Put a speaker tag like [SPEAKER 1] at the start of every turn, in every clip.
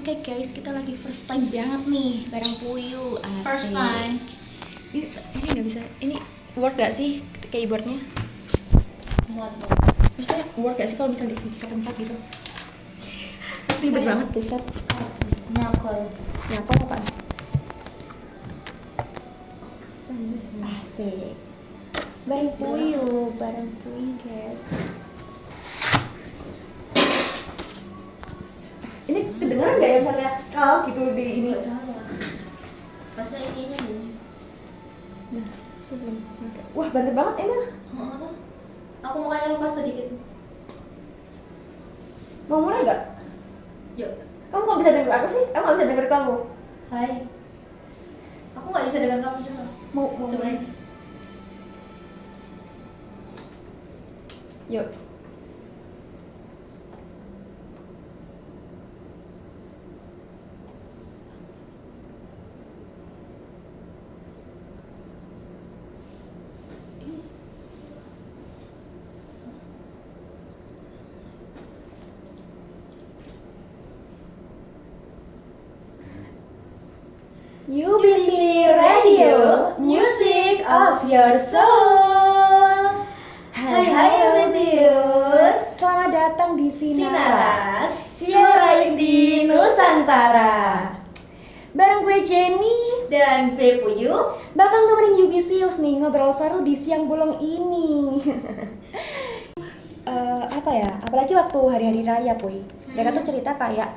[SPEAKER 1] Oke guys, kita lagi first time banget nih bareng Puyu. Asik.
[SPEAKER 2] First time.
[SPEAKER 1] Ini nggak bisa. Ini work gak sih keyboardnya?
[SPEAKER 2] Buat
[SPEAKER 1] Maksudnya work gak sih kalau misalnya dipencet gitu? Ribet banget pusat.
[SPEAKER 2] nyakol.
[SPEAKER 1] Nyapa apaan? Asik. Bareng Puyu guys. Ini kedengeran nggak ya misalnya kalau gitu di ini?
[SPEAKER 2] Nggak tahu ya. Pasnya ininya gini.
[SPEAKER 1] Nah, itu belum. Wah, banter banget ini.
[SPEAKER 2] Oh, aku makanya lepas sedikit.
[SPEAKER 1] Mau mulai nggak?
[SPEAKER 2] Yuk.
[SPEAKER 1] Kamu nggak bisa denger aku sih? Aku nggak bisa denger kamu.
[SPEAKER 2] Hai. Aku nggak bisa dengar kamu juga.
[SPEAKER 1] Mau
[SPEAKER 2] Coba
[SPEAKER 1] mulai?
[SPEAKER 2] ini.
[SPEAKER 1] Yuk. UBC Radio, Music of Your Soul.
[SPEAKER 2] Hai UBCers.
[SPEAKER 1] Selamat datang di Sinaras,
[SPEAKER 2] Sinaras,
[SPEAKER 1] Suara Indie Nusantara. Bareng gue Jenny,
[SPEAKER 2] Dan gue Puyu.
[SPEAKER 1] bakal nemenin UBCers nih ngobrol seru di siang bolong ini. Apa ya? Apalagi waktu hari-hari raya, Puy. Mereka tuh cerita kayak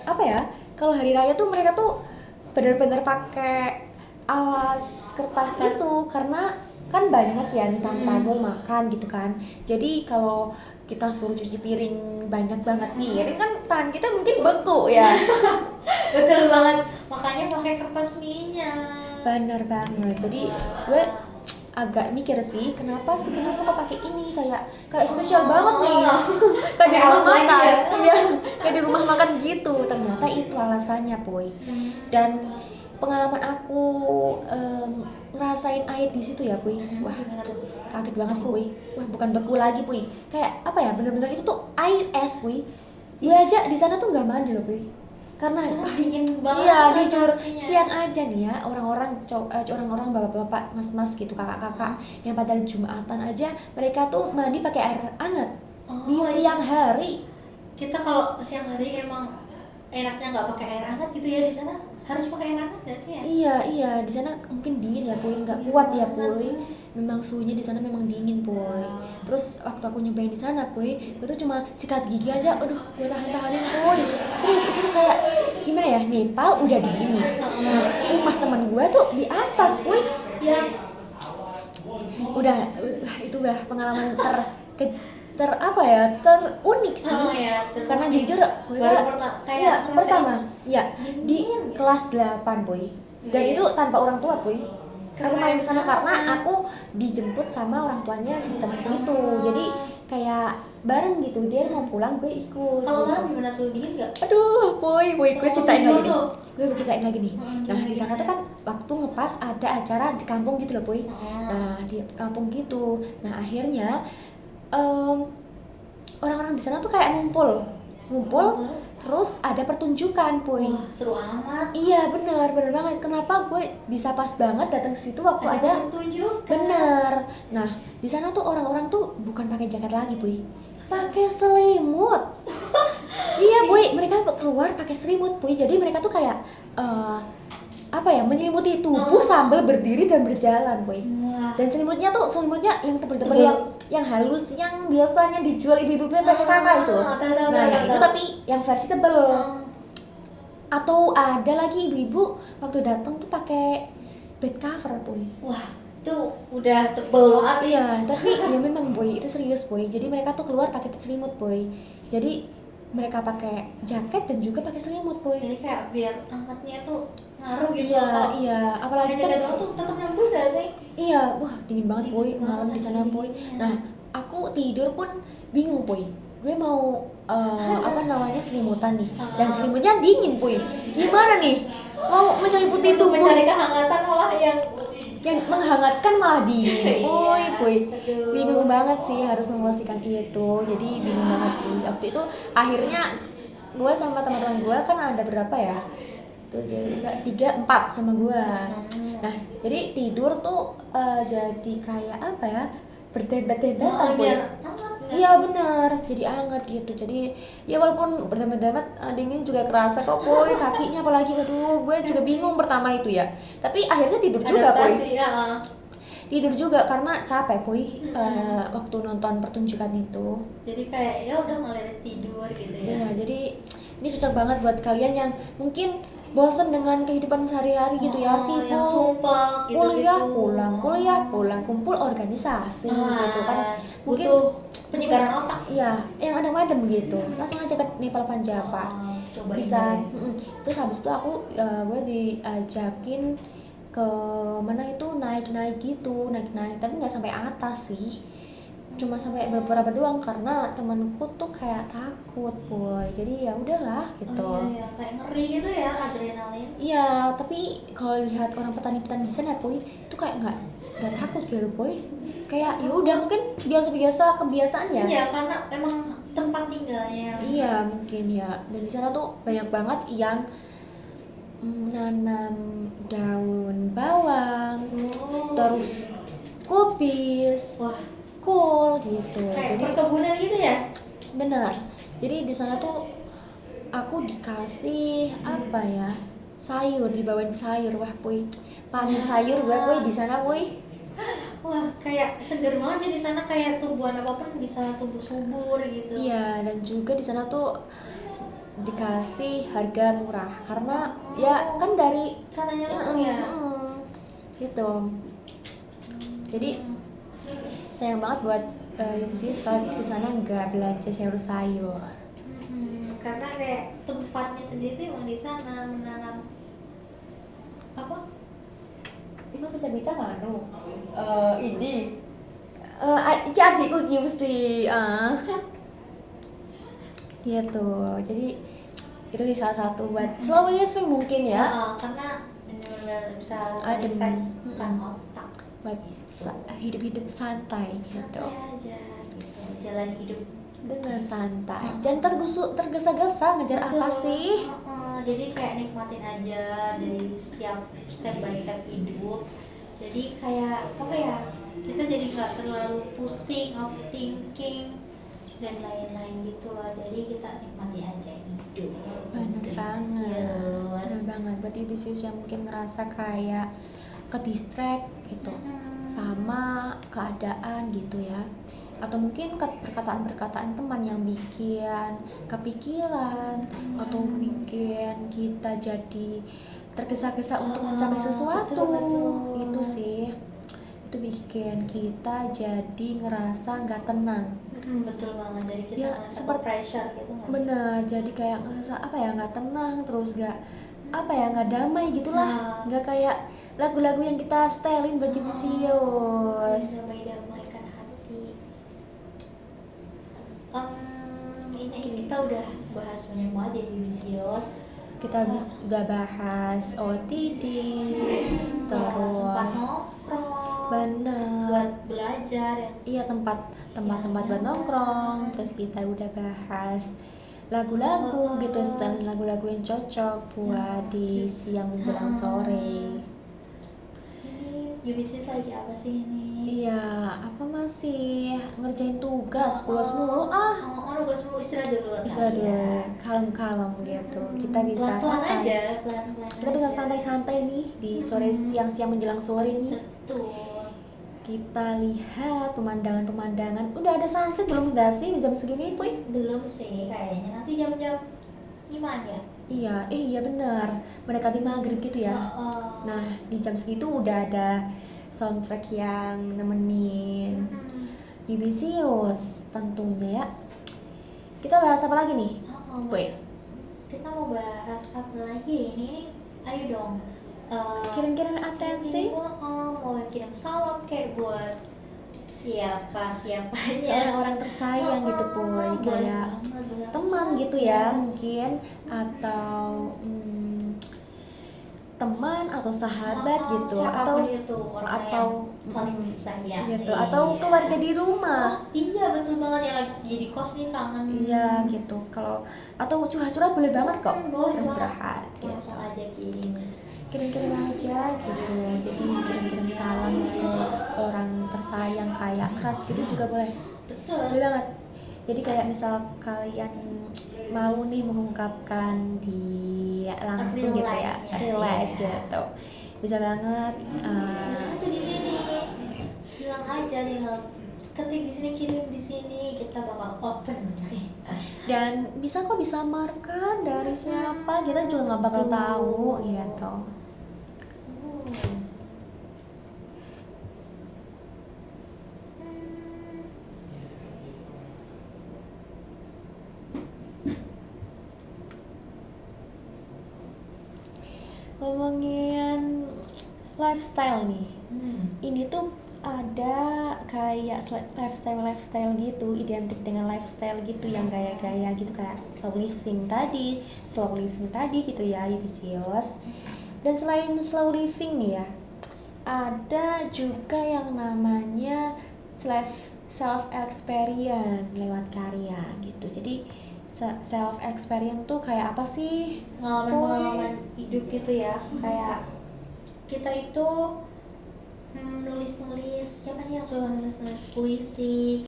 [SPEAKER 1] apa ya? Kalau hari raya tuh mereka tuh bener-bener pakai alas kertas itu karena kan banyak ya nih tamu-tamu makan gitu kan. Jadi kalau kita suruh cuci piring banyak banget piring kan tangan kita mungkin beku ya.
[SPEAKER 2] Betul banget. Makanya pakai kertas minyak.
[SPEAKER 1] Bener banget. Jadi gue agak mikir sih kenapa kok pakai ini kayak spesial banget nih. Kayak di rumah
[SPEAKER 2] Alas lagi
[SPEAKER 1] makan.
[SPEAKER 2] ya?
[SPEAKER 1] Iya, kayak di rumah makan gitu. Ternyata itu alasannya, Boy. Dan pengalaman aku ngerasain air di situ ya, Boy. Wah,
[SPEAKER 2] Gimana tuh?
[SPEAKER 1] kaget banget sih, Boy. Wah, bukan beku lagi, Boy. Kayak apa ya? Bener-bener itu tuh air es, Boy. Gue aja di sana tuh nggak mandi loh, Boy. Karena
[SPEAKER 2] Dingin banget.
[SPEAKER 1] iya, jujur
[SPEAKER 2] pastinya.
[SPEAKER 1] siang aja nih ya orang-orang bapak-bapak, mas-mas gitu, kakak-kakak yang pada Jumatan aja mereka tuh mandi pakai air hangat di
[SPEAKER 2] Oh,
[SPEAKER 1] siang hari.
[SPEAKER 2] Kita kalau siang hari emang enaknya nggak pakai air hangat gitu ya, di sana harus pakai air hangat nggak sih ya?
[SPEAKER 1] Iya, di sana mungkin dingin ya, Puy, nggak kuat ya, Puy. Memang suhunya di sana memang dingin, Puy. Terus waktu aku nyobain di sana, Puy, gue tuh cuma sikat gigi aja, aduh, gue tahan-tahanin, Puy. Serius, itu tuh kayak gimana ya, Nepal udah dingin nih. Nah, rumah teman gue tuh di atas, Puy.
[SPEAKER 2] Ya,
[SPEAKER 1] Udah, itu udah pengalaman apa ya, terunik sih.
[SPEAKER 2] oh ya,
[SPEAKER 1] Karena
[SPEAKER 2] terunik.
[SPEAKER 1] jujur gue
[SPEAKER 2] Baru pertama kayak
[SPEAKER 1] iya,
[SPEAKER 2] ngerasain
[SPEAKER 1] pertama ya
[SPEAKER 2] dingin.
[SPEAKER 1] di kelas 8, Boy. Dan
[SPEAKER 2] Iya.
[SPEAKER 1] itu tanpa orang tua, Boy. Aku main di sana
[SPEAKER 2] Keren
[SPEAKER 1] karena
[SPEAKER 2] banget.
[SPEAKER 1] aku dijemput sama orang tuanya si temenku itu. Jadi kayak bareng gitu, dia mau pulang gue ikut.
[SPEAKER 2] Kalau
[SPEAKER 1] gitu.
[SPEAKER 2] malam gimana tuh, dingin nggak?
[SPEAKER 1] Aduh, Boy, gue
[SPEAKER 2] Kalau
[SPEAKER 1] ceritain
[SPEAKER 2] tidur
[SPEAKER 1] lagi nih.
[SPEAKER 2] tuh.
[SPEAKER 1] Gue ceritain lagi nih. Nah,
[SPEAKER 2] Gimana,
[SPEAKER 1] di sana
[SPEAKER 2] gimana?
[SPEAKER 1] tuh kan waktu ngepas ada acara di kampung gitu loh, Boy. Nah, di kampung gitu. Nah, akhirnya orang-orang di sana tuh kayak ngumpul, terus ada pertunjukan, Boy.
[SPEAKER 2] Wah, seru amat.
[SPEAKER 1] Iya, bener banget. Kenapa gue bisa pas banget datang ke situ waktu ada
[SPEAKER 2] tunjuk.
[SPEAKER 1] bener. Nah, di sana tuh orang-orang tuh bukan pakai jaket lagi, Boy. Pakai selimut. Iya, Boy, mereka keluar pakai selimut, Boy. Jadi mereka tuh kayak apa ya, menyelimuti tubuh sambil berdiri dan berjalan, Boy.
[SPEAKER 2] Wah.
[SPEAKER 1] Dan selimutnya yang tebel-tebel,
[SPEAKER 2] Tebel.
[SPEAKER 1] yang halus, yang biasanya dijual ibu-ibu pakai kakak itu.
[SPEAKER 2] Tahu,
[SPEAKER 1] Nah, yang itu
[SPEAKER 2] tahu.
[SPEAKER 1] tapi yang versi tebel. Atau ada lagi ibu-ibu waktu datang tuh pakai bed cover, Boy.
[SPEAKER 2] Wah, itu udah tebel banget sih.
[SPEAKER 1] Iya, tapi ya memang, Boy, itu serius, Boy. Jadi mereka tuh keluar pakai selimut, Boy. Jadi mereka pakai jaket dan juga pakai selimut, Boy.
[SPEAKER 2] Jadi kayak biar hangatnya tuh ngaruh gitu.
[SPEAKER 1] Iya,
[SPEAKER 2] Kalau
[SPEAKER 1] iya. Apalagi
[SPEAKER 2] pakai
[SPEAKER 1] kan
[SPEAKER 2] jaket doang tuh tetap nembus gak sih?
[SPEAKER 1] iya, wah dingin banget,
[SPEAKER 2] Dingin
[SPEAKER 1] Boy,
[SPEAKER 2] banget
[SPEAKER 1] malam di sana,
[SPEAKER 2] saking
[SPEAKER 1] Boy.
[SPEAKER 2] dinginnya.
[SPEAKER 1] Nah, aku tidur pun bingung, Boy. Gue mau apa namanya, selimutan nih, dan selimutnya dingin, Boy. Gimana nih? Mau menyelimuti
[SPEAKER 2] Untuk
[SPEAKER 1] tubuh
[SPEAKER 2] mencari kehangatan malah yang
[SPEAKER 1] menghangatkan malah dingin.
[SPEAKER 2] Iya,
[SPEAKER 1] Boy.
[SPEAKER 2] aduh.
[SPEAKER 1] Bingung banget sih harus memposisikan itu. Jadi bingung banget sih. Waktu itu akhirnya gue sama teman-teman gue kan ada berapa ya, tuh tiga empat sama gue. Nah jadi tidur tuh jadi kayak apa ya, berdebat-debatan boy.
[SPEAKER 2] biar hangat nggak
[SPEAKER 1] Iya
[SPEAKER 2] sih?
[SPEAKER 1] benar, jadi hangat gitu. Jadi ya walaupun berdebat-debat dingin juga kerasa kok boy, kakinya apalagi, aduh gue juga bingung pertama itu ya. Tapi akhirnya tidur juga boy.
[SPEAKER 2] Adaptasi ya.
[SPEAKER 1] Tidur juga karena capek boy waktu nonton pertunjukan itu.
[SPEAKER 2] Jadi kayak ya udah ngeliat tidur gitu ya.
[SPEAKER 1] Ya, jadi ini cocok banget buat kalian yang mungkin bosan dengan kehidupan sehari-hari gitu ya,
[SPEAKER 2] yang
[SPEAKER 1] sibuk,
[SPEAKER 2] sumpah gitu
[SPEAKER 1] kuliah pulang, kumpul organisasi gitu kan. Mungkin
[SPEAKER 2] butuh penyegaran otak.
[SPEAKER 1] iya, yang ada madem gitu. Langsung aja ke Nepal Van Java.
[SPEAKER 2] Coba
[SPEAKER 1] Bisa. Terus habis itu gue diajakin ke mana itu naik-naik gitu, naik-naik tapi nggak sampai atas sih. Cuma sampai beberapa doang karena temanku tuh kayak takut boy, jadi ya udahlah gitu.
[SPEAKER 2] Iya, kayak ngeri gitu ya adrenalin.
[SPEAKER 1] Iya, tapi kalau lihat orang petani-petani di sana boy, itu kayak nggak takut gitu boy, kayak ya udah mungkin biasa-biasa kebiasaan ya.
[SPEAKER 2] Iya, karena emang tempat tinggalnya.
[SPEAKER 1] Iya mungkin ya, dan di sana tuh banyak banget yang menanam daun bawang, terus kubis,
[SPEAKER 2] Wah,
[SPEAKER 1] kol gitu.
[SPEAKER 2] kayak
[SPEAKER 1] Jadi
[SPEAKER 2] perkebunan gitu ya.
[SPEAKER 1] benar. Jadi di sana tuh aku dikasih apa ya? Sayur, dibawain sayur. Wah, boy. Panen sayur gue boy di sana boy.
[SPEAKER 2] Wah, kayak seger banget ya di sana, kayak tumbuhan apapun bisa tumbuh subur gitu.
[SPEAKER 1] Iya, dan juga di sana tuh dikasih harga murah karena ya kan dari
[SPEAKER 2] Sananya langsung ya.
[SPEAKER 1] gitu. Jadi sayang banget buat sih sekali di sana nggak belanja sayur.
[SPEAKER 2] Karena kayak tempatnya sendiri tuh emang di sana menanam apa?
[SPEAKER 1] Itu bicara anu ini iki adikku iki mesti gitu. Jadi itu sih salah satu buat slow living mungkin ya,
[SPEAKER 2] Karena benar-benar bisa
[SPEAKER 1] Adem.
[SPEAKER 2] refreshkan otak.
[SPEAKER 1] buat hidup-hidup santai gitu,
[SPEAKER 2] Santai aja gitu, jalan hidup
[SPEAKER 1] dengan santai, jangan tergesa-gesa ngejar apa
[SPEAKER 2] Betul.
[SPEAKER 1] sih.
[SPEAKER 2] Jadi kayak nikmatin aja dari setiap step by step hidup. Jadi kayak apa ya, kita jadi nggak terlalu pusing, overthinking dan lain-lain gitu loh. Jadi kita nikmati aja hidup.
[SPEAKER 1] Bener banget,
[SPEAKER 2] Ambisius.
[SPEAKER 1] bener banget. Buat ambisius yang mungkin ngerasa kayak ke distract gitu sama keadaan gitu ya, atau mungkin perkataan-perkataan teman yang bikin kepikiran atau bikin kita jadi tergesa-gesa untuk mencapai sesuatu.
[SPEAKER 2] betul.
[SPEAKER 1] Itu sih, itu bikin kita jadi ngerasa nggak tenang.
[SPEAKER 2] Betul banget. Jadi kita
[SPEAKER 1] Ya,
[SPEAKER 2] ngerasa
[SPEAKER 1] seperti-
[SPEAKER 2] pressure gitu nggak sih?
[SPEAKER 1] Bener, jadi kayak ngerasa apa ya, nggak tenang, terus nggak apa ya, nggak damai gitulah, nggak kayak lagu-lagu yang kita setelin buat ambisius.
[SPEAKER 2] Damai-damaikan hati. Ini kita udah bahas banyak banget ya ambisius.
[SPEAKER 1] Kita udah bahas OTD,
[SPEAKER 2] Tempat
[SPEAKER 1] terus
[SPEAKER 2] nongkrong,
[SPEAKER 1] bener,
[SPEAKER 2] buat belajar ya.
[SPEAKER 1] iya tempat buat nongkrong. Terus kita udah bahas lagu-lagu gitu, setelin lagu-lagu yang cocok buat di siang menjelang sore.
[SPEAKER 2] Ini ambisius lagi apa sih ini?
[SPEAKER 1] Iya, apa masih ngerjain tugas mulu
[SPEAKER 2] Nugas dulu, istirahat dulu.
[SPEAKER 1] istirahat dulu, kalem-kalem gitu. Kita bisa
[SPEAKER 2] Pelan-pelan
[SPEAKER 1] santai.
[SPEAKER 2] aja, pelan-pelan.
[SPEAKER 1] Kita bisa
[SPEAKER 2] aja.
[SPEAKER 1] santai-santai nih di sore siang-siang menjelang sore nih.
[SPEAKER 2] Betul.
[SPEAKER 1] Kita lihat pemandangan-pemandangan. Udah ada sunset belum enggak sih di jam segini, Puy?
[SPEAKER 2] Belum sih kayaknya, nanti jam-jam gimana ya?
[SPEAKER 1] Iya benar. Mendekati maghrib gitu ya. Nah, di jam segitu udah ada soundtrack yang nemenin Yubisius tentunya ya. Kita bahas apa lagi nih? Puy?
[SPEAKER 2] Kita mau bahas apa lagi? Ini ayo dong.
[SPEAKER 1] Kirim-kirim atensi.
[SPEAKER 2] Mau kirim salam kayak buat siapanya.
[SPEAKER 1] Orang-orang tersayang gitu, Puy. Kayak teman gitu ya mungkin, atau teman atau sahabat gitu,
[SPEAKER 2] siapapun
[SPEAKER 1] atau
[SPEAKER 2] itu orang
[SPEAKER 1] atau
[SPEAKER 2] yang paling disayang
[SPEAKER 1] gitu, atau keluarga di rumah.
[SPEAKER 2] iya betul banget, yang lagi jadi kos nih kangen.
[SPEAKER 1] Iya gitu. Kalau atau curhat-curhat boleh banget kok.
[SPEAKER 2] Boleh
[SPEAKER 1] Curhat-curhat
[SPEAKER 2] banget,
[SPEAKER 1] gitu.
[SPEAKER 2] langsung aja kirim.
[SPEAKER 1] Kirim-kirim aja gitu. Jadi kirim-kirim salam ke orang tersayang kayak crush gitu juga boleh.
[SPEAKER 2] Betul.
[SPEAKER 1] Boleh banget. Jadi kayak misal kalian mau nih mengungkapkan di langsung
[SPEAKER 2] Real
[SPEAKER 1] gitu ya,
[SPEAKER 2] life-nya,
[SPEAKER 1] real life
[SPEAKER 2] iya.
[SPEAKER 1] gitu. Bisa banget.
[SPEAKER 2] Bilang aja di sini, bilang aja tinggal ketik di sini, kirim di sini, kita bakal open.
[SPEAKER 1] Dan bisa kok disamarkan dari siapa, kita juga nggak bakal
[SPEAKER 2] Betul.
[SPEAKER 1] tahu gitu. Ngomongin lifestyle nih, ini tuh ada kayak lifestyle gitu, identik dengan lifestyle gitu, yang gaya-gaya gitu, kayak slow living tadi gitu ya, Yudisius. Dan selain slow living nih ya, ada juga yang namanya self experience lewat karya gitu. Jadi self experience tuh kayak apa sih?
[SPEAKER 2] Pengalaman-pengalaman hidup gitu ya, kayak kita itu nulis-nulis, siapa nih yang suka nulis-nulis puisi